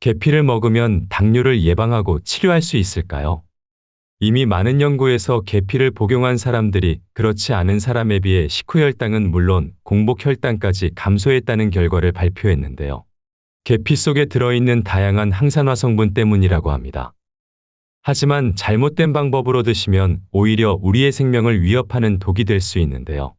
계피를 먹으면 당뇨를 예방하고 치료할 수 있을까요? 이미 많은 연구에서 계피를 복용한 사람들이 그렇지 않은 사람에 비해 식후 혈당은 물론 공복 혈당까지 감소했다는 결과를 발표했는데요. 계피 속에 들어있는 다양한 항산화 성분 때문이라고 합니다. 하지만 잘못된 방법으로 드시면 오히려 우리의 생명을 위협하는 독이 될 수 있는데요.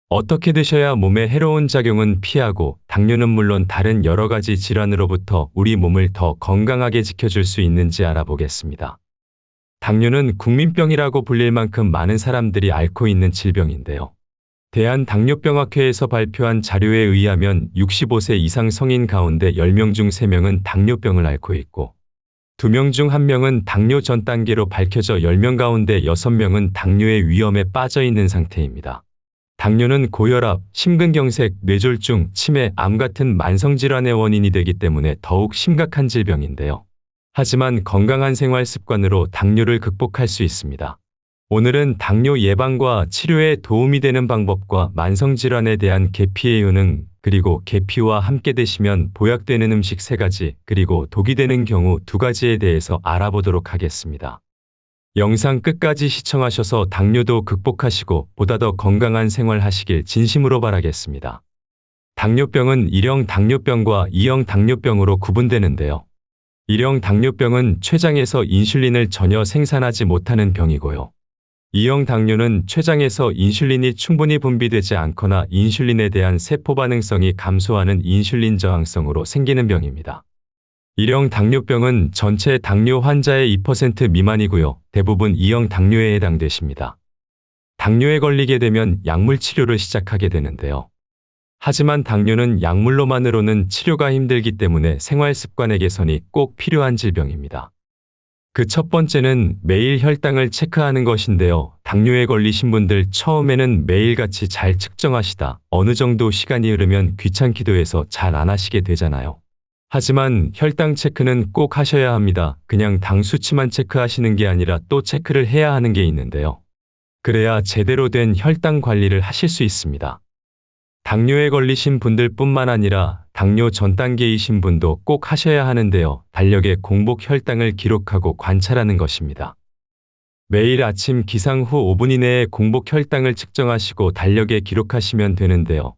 어떻게 드셔야 몸에 해로운 작용은 피하고 당뇨는 물론 다른 여러 가지 질환으로부터 우리 몸을 더 건강하게 지켜줄 수 있는지 알아보겠습니다. 당뇨는 국민병이라고 불릴 만큼 많은 사람들이 앓고 있는 질병인데요. 대한당뇨병학회에서 발표한 자료에 의하면 65세 이상 성인 가운데 10명 중 3명은 당뇨병을 앓고 있고 2명 중 1명은 당뇨 전 단계로 밝혀져 10명 가운데 6명은 당뇨의 위험에 빠져 있는 상태입니다. 당뇨는 고혈압, 심근경색, 뇌졸중, 치매, 암 같은 만성질환의 원인이 되기 때문에 더욱 심각한 질병인데요. 하지만 건강한 생활 습관으로 당뇨를 극복할 수 있습니다. 오늘은 당뇨 예방과 치료에 도움이 되는 방법과 만성질환에 대한 계피의 효능, 그리고 계피와 함께 드시면 보약되는 음식 3가지, 그리고 독이 되는 경우 2가지에 대해서 알아보도록 하겠습니다. 영상 끝까지 시청하셔서 당뇨도 극복하시고 보다 더 건강한 생활 하시길 진심으로 바라겠습니다. 당뇨병은 1형 당뇨병과 2형 당뇨병으로 구분되는데요. 1형 당뇨병은 췌장에서 인슐린을 전혀 생산하지 못하는 병이고요. 2형 당뇨는 췌장에서 인슐린이 충분히 분비되지 않거나 인슐린에 대한 세포 반응성이 감소하는 인슐린 저항성으로 생기는 병입니다. 1형 당뇨병은 전체 당뇨 환자의 2% 미만이고요. 대부분 2형 당뇨에 해당되십니다. 당뇨에 걸리게 되면 약물 치료를 시작하게 되는데요. 하지만 당뇨는 약물로만으로는 치료가 힘들기 때문에 생활 습관의 개선이 꼭 필요한 질병입니다. 그 첫 번째는 매일 혈당을 체크하는 것인데요. 당뇨에 걸리신 분들 처음에는 매일같이 잘 측정하시다 어느 정도 시간이 흐르면 귀찮기도 해서 잘 안 하시게 되잖아요. 하지만 혈당 체크는 꼭 하셔야 합니다. 그냥 당 수치만 체크하시는 게 아니라 또 체크를 해야 하는 게 있는데요. 그래야 제대로 된 혈당 관리를 하실 수 있습니다. 당뇨에 걸리신 분들뿐만 아니라 당뇨 전 단계이신 분도 꼭 하셔야 하는데요. 달력에 공복 혈당을 기록하고 관찰하는 것입니다. 매일 아침 기상 후 5분 이내에 공복 혈당을 측정하시고 달력에 기록하시면 되는데요.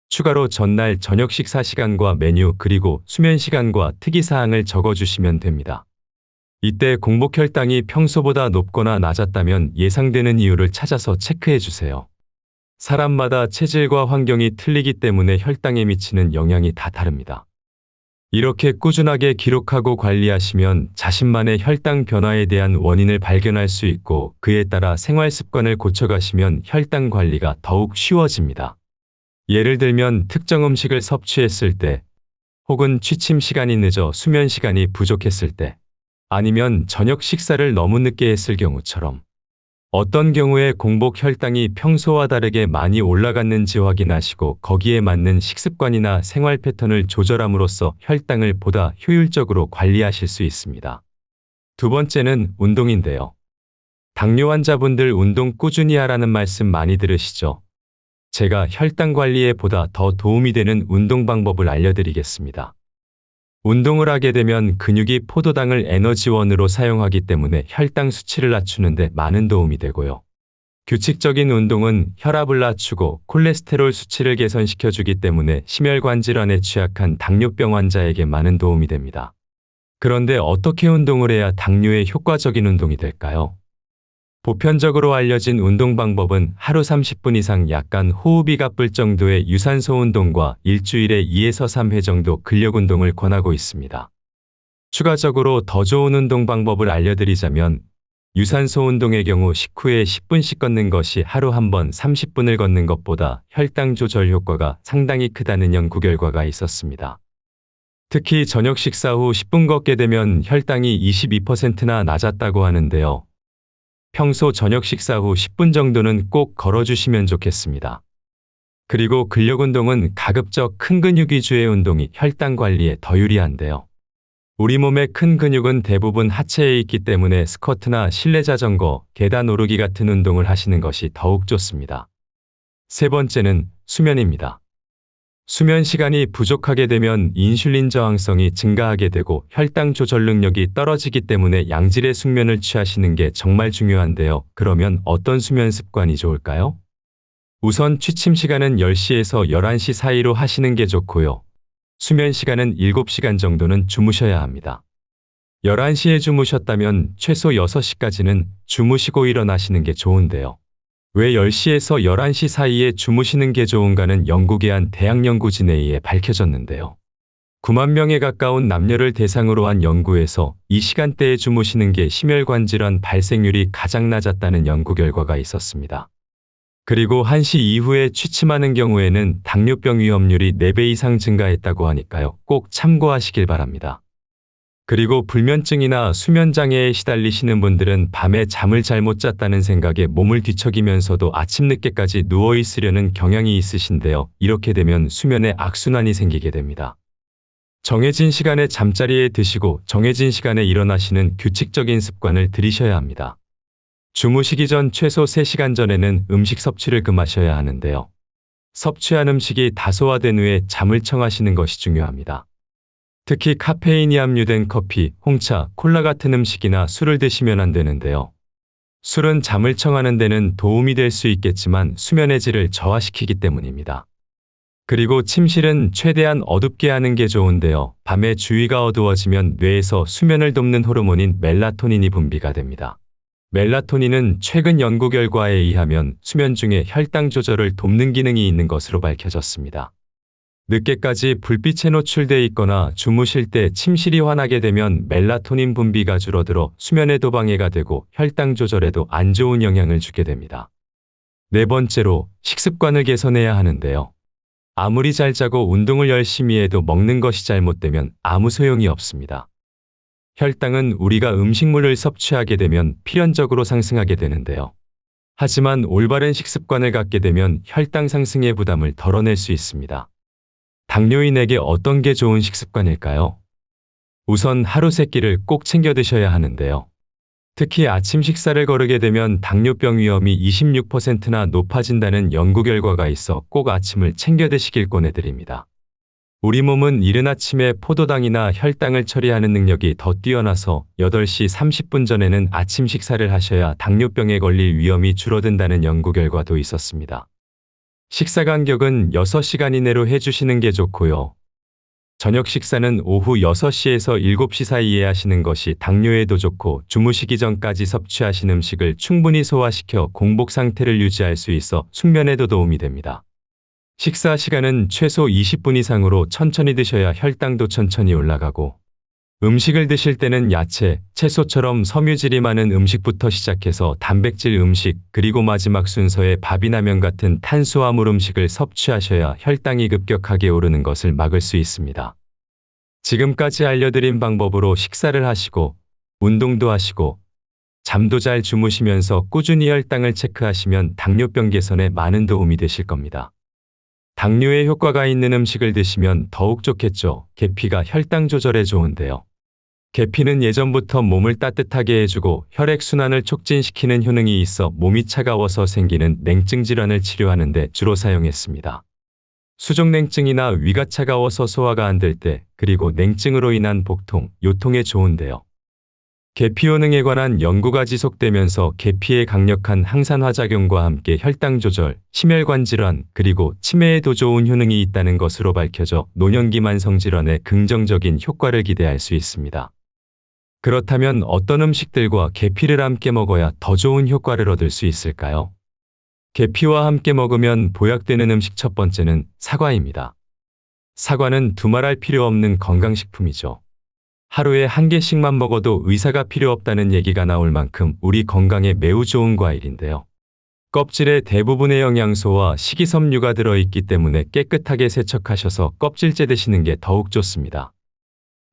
추가로 전날 저녁 식사 시간과 메뉴 그리고 수면 시간과 특이사항을 적어주시면 됩니다. 이때 공복 혈당이 평소보다 높거나 낮았다면 예상되는 이유를 찾아서 체크해주세요. 사람마다 체질과 환경이 틀리기 때문에 혈당에 미치는 영향이 다 다릅니다. 이렇게 꾸준하게 기록하고 관리하시면 자신만의 혈당 변화에 대한 원인을 발견할 수 있고 그에 따라 생활 습관을 고쳐가시면 혈당 관리가 더욱 쉬워집니다. 예를 들면 특정 음식을 섭취했을 때, 혹은 취침 시간이 늦어 수면 시간이 부족했을 때, 아니면 저녁 식사를 너무 늦게 했을 경우처럼 어떤 경우에 공복 혈당이 평소와 다르게 많이 올라갔는지 확인하시고 거기에 맞는 식습관이나 생활 패턴을 조절함으로써 혈당을 보다 효율적으로 관리하실 수 있습니다. 두 번째는 운동인데요. 당뇨 환자분들 운동 꾸준히 하라는 말씀 많이 들으시죠? 제가 혈당 관리에 보다 더 도움이 되는 운동 방법을 알려드리겠습니다. 운동을 하게 되면 근육이 포도당을 에너지원으로 사용하기 때문에 혈당 수치를 낮추는 데 많은 도움이 되고요. 규칙적인 운동은 혈압을 낮추고 콜레스테롤 수치를 개선시켜주기 때문에 심혈관 질환에 취약한 당뇨병 환자에게 많은 도움이 됩니다. 그런데 어떻게 운동을 해야 당뇨에 효과적인 운동이 될까요? 보편적으로 알려진 운동 방법은 하루 30분 이상 약간 호흡이 가쁠 정도의 유산소 운동과 일주일에 2에서 3회 정도 근력 운동을 권하고 있습니다. 추가적으로 더 좋은 운동 방법을 알려드리자면 유산소 운동의 경우 식후에 10분씩 걷는 것이 하루 한 번 30분을 걷는 것보다 혈당 조절 효과가 상당히 크다는 연구 결과가 있었습니다. 특히 저녁 식사 후 10분 걷게 되면 혈당이 22%나 낮았다고 하는데요. 평소 저녁 식사 후 10분 정도는 꼭 걸어주시면 좋겠습니다. 그리고 근력 운동은 가급적 큰 근육 위주의 운동이 혈당 관리에 더 유리한데요. 우리 몸의 큰 근육은 대부분 하체에 있기 때문에 스쿼트나 실내 자전거, 계단 오르기 같은 운동을 하시는 것이 더욱 좋습니다. 세 번째는 수면입니다. 수면 시간이 부족하게 되면 인슐린 저항성이 증가하게 되고 혈당 조절 능력이 떨어지기 때문에 양질의 숙면을 취하시는 게 정말 중요한데요. 그러면 어떤 수면 습관이 좋을까요? 우선 취침 시간은 10시에서 11시 사이로 하시는 게 좋고요. 수면 시간은 7시간 정도는 주무셔야 합니다. 11시에 주무셨다면 최소 6시까지는 주무시고 일어나시는 게 좋은데요. 왜 10시에서 11시 사이에 주무시는 게 좋은가는 영국의 한 대학 연구진에 의해 밝혀졌는데요. 9만 명에 가까운 남녀를 대상으로 한 연구에서 이 시간대에 주무시는 게 심혈관 질환 발생률이 가장 낮았다는 연구 결과가 있었습니다. 그리고 1시 이후에 취침하는 경우에는 당뇨병 위험률이 4배 이상 증가했다고 하니까요. 꼭 참고하시길 바랍니다. 그리고 불면증이나 수면장애에 시달리시는 분들은 밤에 잠을 잘못 잤다는 생각에 몸을 뒤척이면서도 아침 늦게까지 누워있으려는 경향이 있으신데요. 이렇게 되면 수면에 악순환이 생기게 됩니다. 정해진 시간에 잠자리에 드시고 정해진 시간에 일어나시는 규칙적인 습관을 들이셔야 합니다. 주무시기 전 최소 3시간 전에는 음식 섭취를 금하셔야 하는데요. 섭취한 음식이 다소화된 후에 잠을 청하시는 것이 중요합니다. 특히 카페인이 함유된 커피, 홍차, 콜라 같은 음식이나 술을 드시면 안 되는데요. 술은 잠을 청하는 데는 도움이 될 수 있겠지만 수면의 질을 저하시키기 때문입니다. 그리고 침실은 최대한 어둡게 하는 게 좋은데요. 밤에 주위가 어두워지면 뇌에서 수면을 돕는 호르몬인 멜라토닌이 분비가 됩니다. 멜라토닌은 최근 연구 결과에 의하면 수면 중에 혈당 조절을 돕는 기능이 있는 것으로 밝혀졌습니다. 늦게까지 불빛에 노출돼 있거나 주무실 때 침실이 환하게 되면 멜라토닌 분비가 줄어들어 수면에도 방해가 되고 혈당 조절에도 안 좋은 영향을 주게 됩니다. 네 번째로 식습관을 개선해야 하는데요. 아무리 잘 자고 운동을 열심히 해도 먹는 것이 잘못되면 아무 소용이 없습니다. 혈당은 우리가 음식물을 섭취하게 되면 필연적으로 상승하게 되는데요. 하지만 올바른 식습관을 갖게 되면 혈당 상승의 부담을 덜어낼 수 있습니다. 당뇨인에게 어떤 게 좋은 식습관일까요? 우선 하루 3끼를 꼭 챙겨 드셔야 하는데요. 특히 아침 식사를 거르게 되면 당뇨병 위험이 26%나 높아진다는 연구 결과가 있어 꼭 아침을 챙겨 드시길 권해드립니다. 우리 몸은 이른 아침에 포도당이나 혈당을 처리하는 능력이 더 뛰어나서 8시 30분 전에는 아침 식사를 하셔야 당뇨병에 걸릴 위험이 줄어든다는 연구 결과도 있었습니다. 식사 간격은 6시간 이내로 해주시는 게 좋고요. 저녁 식사는 오후 6시에서 7시 사이에 하시는 것이 당뇨에도 좋고 주무시기 전까지 섭취하신 음식을 충분히 소화시켜 공복 상태를 유지할 수 있어 숙면에도 도움이 됩니다. 식사 시간은 최소 20분 이상으로 천천히 드셔야 혈당도 천천히 올라가고 음식을 드실 때는 야채, 채소처럼 섬유질이 많은 음식부터 시작해서 단백질 음식 그리고 마지막 순서에 밥이나 면 같은 탄수화물 음식을 섭취하셔야 혈당이 급격하게 오르는 것을 막을 수 있습니다. 지금까지 알려드린 방법으로 식사를 하시고 운동도 하시고 잠도 잘 주무시면서 꾸준히 혈당을 체크하시면 당뇨병 개선에 많은 도움이 되실 겁니다. 당뇨에 효과가 있는 음식을 드시면 더욱 좋겠죠. 계피가 혈당 조절에 좋은데요. 계피는 예전부터 몸을 따뜻하게 해주고 혈액순환을 촉진시키는 효능이 있어 몸이 차가워서 생기는 냉증 질환을 치료하는 데 주로 사용했습니다. 수족냉증이나 위가 차가워서 소화가 안 될 때, 그리고 냉증으로 인한 복통, 요통에 좋은데요. 계피 효능에 관한 연구가 지속되면서 계피의 강력한 항산화작용과 함께 혈당 조절, 심혈관 질환, 그리고 치매에도 좋은 효능이 있다는 것으로 밝혀져 노년기 만성 질환에 긍정적인 효과를 기대할 수 있습니다. 그렇다면 어떤 음식들과 계피를 함께 먹어야 더 좋은 효과를 얻을 수 있을까요? 계피와 함께 먹으면 보약되는 음식 첫 번째는 사과입니다. 사과는 두말할 필요 없는 건강식품이죠. 하루에 1개씩만 먹어도 의사가 필요 없다는 얘기가 나올 만큼 우리 건강에 매우 좋은 과일인데요. 껍질에 대부분의 영양소와 식이섬유가 들어있기 때문에 깨끗하게 세척하셔서 껍질째 드시는 게 더욱 좋습니다.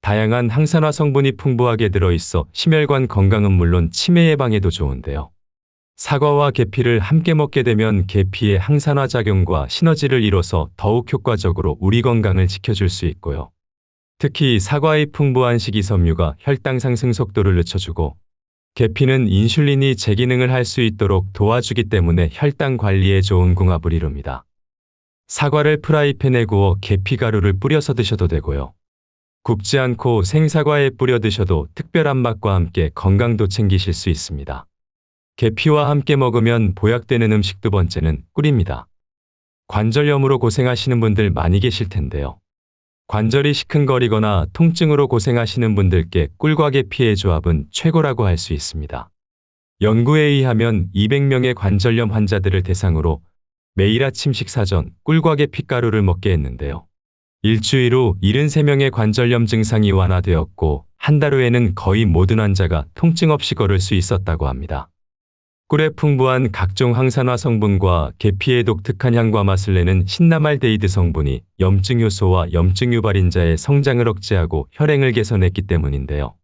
다양한 항산화 성분이 풍부하게 들어있어 심혈관 건강은 물론 치매 예방에도 좋은데요. 사과와 계피를 함께 먹게 되면 계피의 항산화 작용과 시너지를 이뤄서 더욱 효과적으로 우리 건강을 지켜줄 수 있고요. 특히 사과의 풍부한 식이섬유가 혈당 상승 속도를 늦춰주고 계피는 인슐린이 제기능을 할 수 있도록 도와주기 때문에 혈당 관리에 좋은 궁합을 이룹니다. 사과를 프라이팬에 구워 계피가루를 뿌려서 드셔도 되고요. 굽지 않고 생사과에 뿌려 드셔도 특별한 맛과 함께 건강도 챙기실 수 있습니다. 계피와 함께 먹으면 보약되는 음식 두 번째는 꿀입니다. 관절염으로 고생하시는 분들 많이 계실 텐데요. 관절이 시큰거리거나 통증으로 고생하시는 분들께 꿀과 계피의 조합은 최고라고 할 수 있습니다. 연구에 의하면 200명의 관절염 환자들을 대상으로 매일 아침 식사 전 꿀과 계피가루를 먹게 했는데요. 일주일 후 73명의 관절염 증상이 완화되었고 한 달 후에는 거의 모든 환자가 통증 없이 걸을 수 있었다고 합니다. 꿀에 풍부한 각종 항산화 성분과 계피의 독특한 향과 맛을 내는 신나말데이드 성분이 염증 효소와 염증 유발인자의 성장을 억제하고 혈행을 개선했기 때문인데요.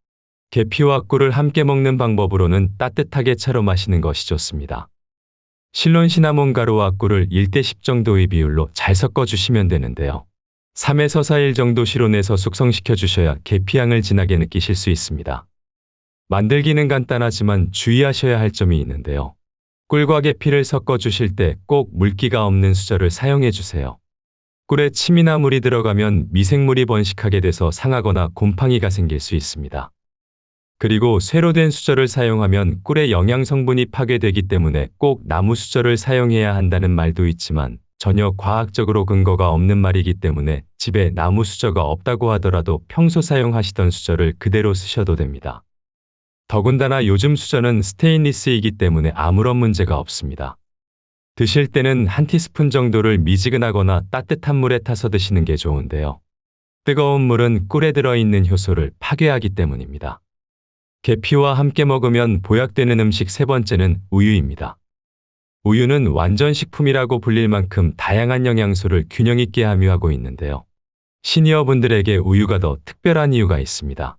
계피와 꿀을 함께 먹는 방법으로는 따뜻하게 차로 마시는 것이 좋습니다. 실론 시나몬 가루와 꿀을 1대10 정도의 비율로 잘 섞어주시면 되는데요. 3에서 4일 정도 실온에서 숙성시켜 주셔야 계피향을 진하게 느끼실 수 있습니다. 만들기는 간단하지만 주의하셔야 할 점이 있는데요. 꿀과 계피를 섞어 주실 때 꼭 물기가 없는 수저를 사용해 주세요. 꿀에 침이나 물이 들어가면 미생물이 번식하게 돼서 상하거나 곰팡이가 생길 수 있습니다. 그리고 쇠로 된 수저를 사용하면 꿀의 영양 성분이 파괴되기 때문에 꼭 나무 수저를 사용해야 한다는 말도 있지만 전혀 과학적으로 근거가 없는 말이기 때문에 집에 나무 수저가 없다고 하더라도 평소 사용하시던 수저를 그대로 쓰셔도 됩니다. 더군다나 요즘 수저는 스테인리스이기 때문에 아무런 문제가 없습니다. 드실 때는 한 티스푼 정도를 미지근하거나 따뜻한 물에 타서 드시는 게 좋은데요. 뜨거운 물은 꿀에 들어있는 효소를 파괴하기 때문입니다. 계피와 함께 먹으면 보약되는 음식 세 번째는 우유입니다. 우유는 완전 식품이라고 불릴 만큼 다양한 영양소를 균형 있게 함유하고 있는데요. 시니어분들에게 우유가 더 특별한 이유가 있습니다.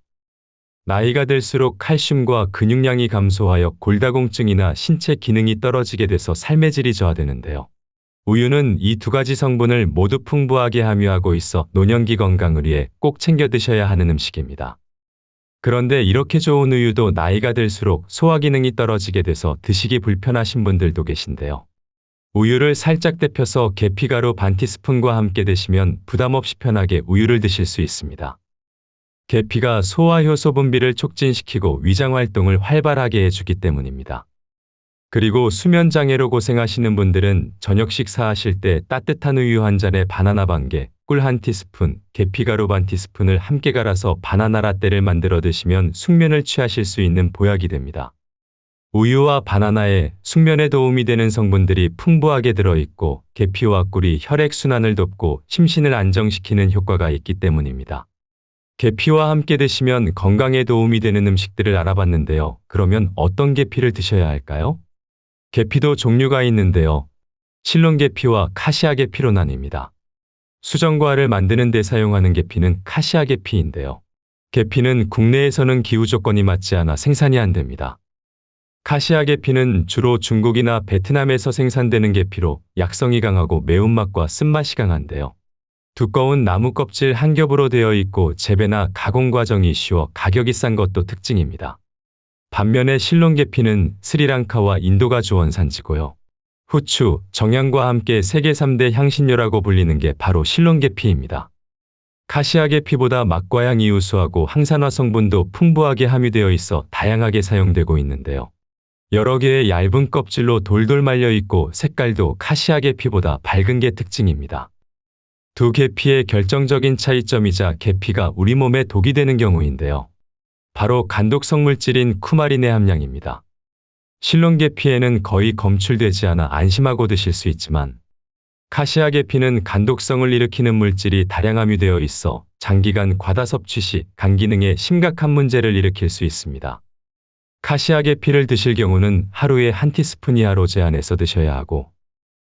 나이가 들수록 칼슘과 근육량이 감소하여 골다공증이나 신체 기능이 떨어지게 돼서 삶의 질이 저하되는데요. 우유는 이 두 가지 성분을 모두 풍부하게 함유하고 있어 노년기 건강을 위해 꼭 챙겨 드셔야 하는 음식입니다. 그런데 이렇게 좋은 우유도 나이가 들수록 소화 기능이 떨어지게 돼서 드시기 불편하신 분들도 계신데요. 우유를 살짝 데펴서 계피가루 반 티스푼과 함께 드시면 부담 없이 편하게 우유를 드실 수 있습니다. 계피가 소화효소 분비를 촉진시키고 위장 활동을 활발하게 해주기 때문입니다. 그리고 수면장애로 고생하시는 분들은 저녁 식사하실 때 따뜻한 우유 한 잔에 바나나 반 개, 꿀 한 티스푼, 계피가루 반 티스푼을 함께 갈아서 바나나 라떼를 만들어 드시면 숙면을 취하실 수 있는 보약이 됩니다. 우유와 바나나에 숙면에 도움이 되는 성분들이 풍부하게 들어있고 계피와 꿀이 혈액순환을 돕고 심신을 안정시키는 효과가 있기 때문입니다. 계피와 함께 드시면 건강에 도움이 되는 음식들을 알아봤는데요. 그러면 어떤 계피를 드셔야 할까요? 계피도 종류가 있는데요. 실론 계피와 카시아 계피로 나뉩니다. 수정과를 만드는 데 사용하는 계피는 카시아 계피인데요. 계피는 국내에서는 기후 조건이 맞지 않아 생산이 안 됩니다. 카시아 계피는 주로 중국이나 베트남에서 생산되는 계피로 약성이 강하고 매운맛과 쓴맛이 강한데요. 두꺼운 나무 껍질 한 겹으로 되어 있고 재배나 가공 과정이 쉬워 가격이 싼 것도 특징입니다. 반면에 실론 계피는 스리랑카와 인도가 주원 산지고요. 후추, 정향과 함께 세계 3대 향신료라고 불리는 게 바로 실론 계피입니다. 카시아 계피보다 맛과 향이 우수하고 항산화 성분도 풍부하게 함유되어 있어 다양하게 사용되고 있는데요. 여러 개의 얇은 껍질로 돌돌 말려 있고 색깔도 카시아 계피보다 밝은 게 특징입니다. 두 계피의 결정적인 차이점이자 계피가 우리 몸에 독이 되는 경우인데요. 바로 간독성 물질인 쿠마린의 함량입니다. 실론 계피에는 거의 검출되지 않아 안심하고 드실 수 있지만 카시아 계피는 간독성을 일으키는 물질이 다량 함유되어 있어 장기간 과다 섭취 시 간 기능에 심각한 문제를 일으킬 수 있습니다. 카시아 계피를 드실 경우는 하루에 한 티스푼 이하로 제한해서 드셔야 하고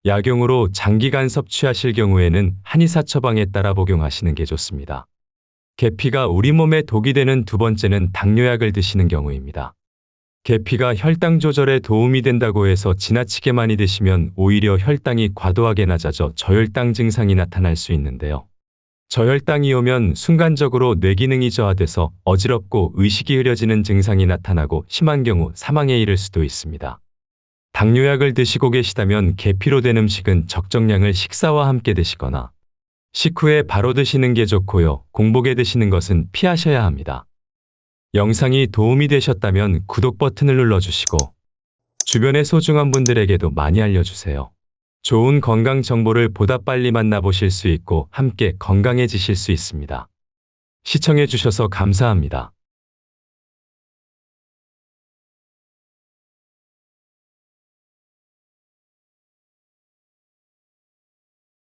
약용으로 장기간 섭취하실 경우에는 한의사 처방에 따라 복용하시는 게 좋습니다. 계피가 우리 몸에 독이 되는 두 번째는 당뇨약을 드시는 경우입니다. 계피가 혈당 조절에 도움이 된다고 해서 지나치게 많이 드시면 오히려 혈당이 과도하게 낮아져 저혈당 증상이 나타날 수 있는데요. 저혈당이 오면 순간적으로 뇌기능이 저하돼서 어지럽고 의식이 흐려지는 증상이 나타나고 심한 경우 사망에 이를 수도 있습니다. 당뇨약을 드시고 계시다면 계피로 된 음식은 적정량을 식사와 함께 드시거나 식후에 바로 드시는 게 좋고요. 공복에 드시는 것은 피하셔야 합니다. 영상이 도움이 되셨다면 구독 버튼을 눌러주시고 주변의 소중한 분들에게도 많이 알려주세요. 좋은 건강 정보를 보다 빨리 만나보실 수 있고 함께 건강해지실 수 있습니다. 시청해 주셔서 감사합니다.